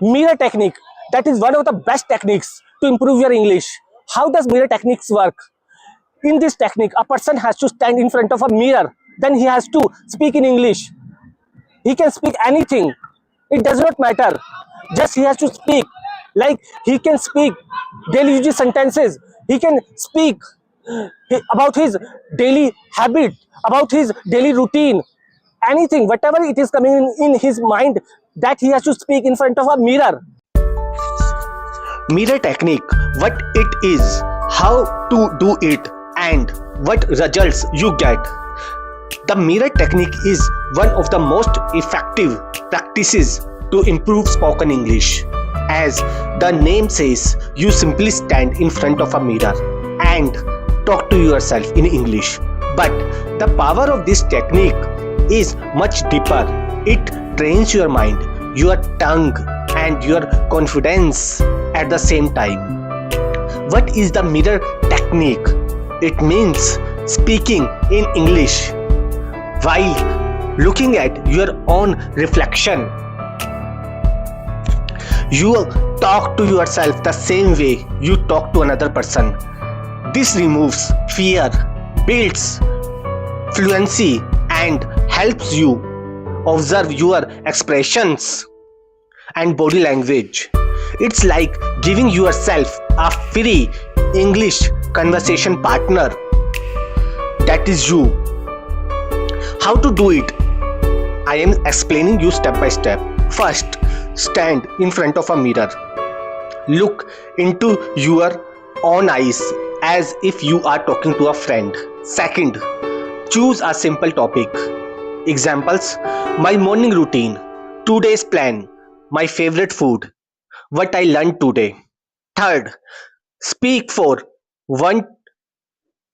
Mirror technique. That is one of the best techniques to improve your English. How does mirror techniques work? In this technique, a person has to stand in front of a mirror. Then he has to speak in English. He can speak anything. It does not matter. Just he has to speak. Like he can speak daily usage sentences. He can speak about his daily habit, about his daily routine, anything, whatever it is coming in his mind, that he has to speak in front of a mirror. Mirror technique, what it is, how to do it, and what results you get. The mirror technique is one of the most effective practices to improve spoken English. As the name says, you simply stand in front of a mirror and talk to yourself in English. But the power of this technique is much deeper. It trains your mind, your tongue, and your confidence at the same time. What is the mirror technique? It means speaking in English while looking at your own reflection. You talk to yourself the same way you talk to another person. This removes fear, builds fluency, and helps you observe your expressions and body language. It's like giving yourself a free English conversation partner. That is you. How to do it? I am explaining you step by step. First, stand in front of a mirror. Look into your own eyes as if you are talking to a friend. Second, choose a simple topic. Examples: my morning routine, today's plan, my favorite food, what I learned today. Third, speak for 1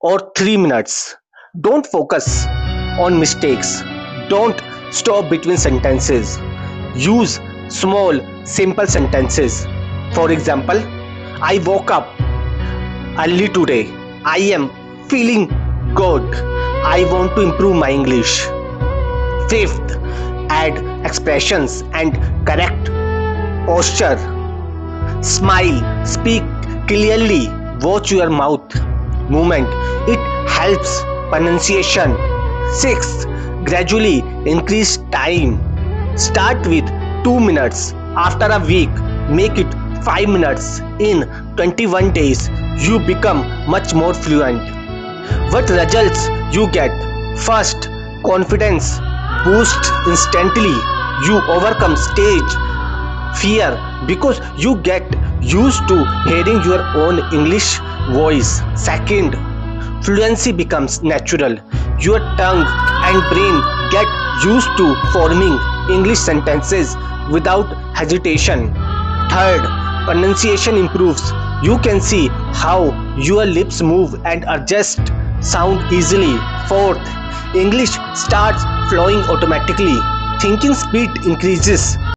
or 3 minutes. Don't focus on mistakes. Don't stop between sentences. Use small, simple sentences. For example, I woke up early today. I am feeling good. I want to improve my English. Fifth, add expressions and correct posture. Smile, speak clearly, watch your mouth movement. It helps pronunciation. Sixth, gradually increase time. Start with 2 minutes. After a week, make it 5 minutes. In 21 days, you become much more fluent. What results you get? First, confidence boosts instantly. You overcome stage fear because you get used to hearing your own English voice. Second, fluency becomes natural. Your tongue and brain get used to forming English sentences without hesitation. Third, pronunciation improves. You can see how your lips move and adjust sound easily. Fourth, English starts flowing automatically. Thinking speed increases.